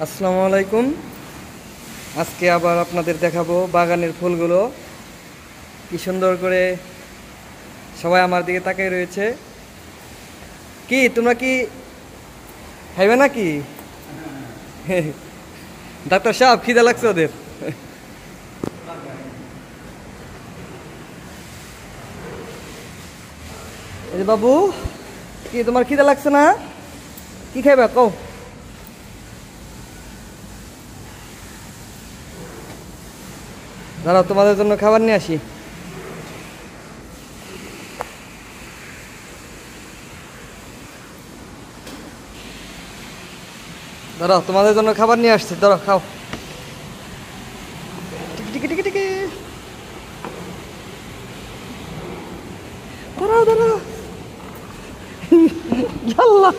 আসসালামু আলাইকুম। আজকে আবার আপনাদের দেখাবো বাগানের ফুলগুলো কি সুন্দর করে সবাই আমার দিকে তাকিয়ে রয়েছে। কি তোমরা কি খাইবে নাকি? ডাক্তার সাহেব খিদে লাগছে ওদের। এই যে বাবু, কি তোমার খিদে লাগছে না? কি খাইবা কও? দাঁড়াও, তোমাদের জন্য খাবার নিয়ে আসি। দাঁড়াও, তোমাদের জন্য খাবার নিয়ে আসছি, দাঁড়াও খাও। টিকি টিকি টিকি, দাঁড়াও দাঁড়াও। আল্লাহ,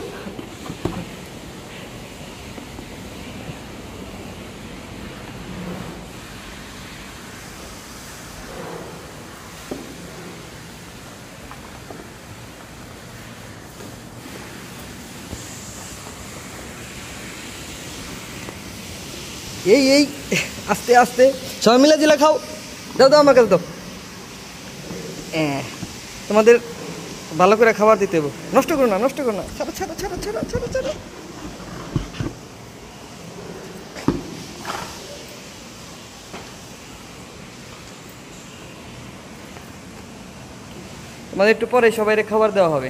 এই এই আস্তে আস্তে সবাই মিলে দিলা খাও। দাও দাও, আমার কাছে দাও। তোমাদের ভালো করে খাবার দিতে হবে, নষ্ট করো না, নষ্ট করো না। ছাড়ো ছাড়ো ছাড়ো ছাড়ো ছাড়ো ছাড়ো। তোমাদের একটু পরে সবাই খাবার দেওয়া হবে।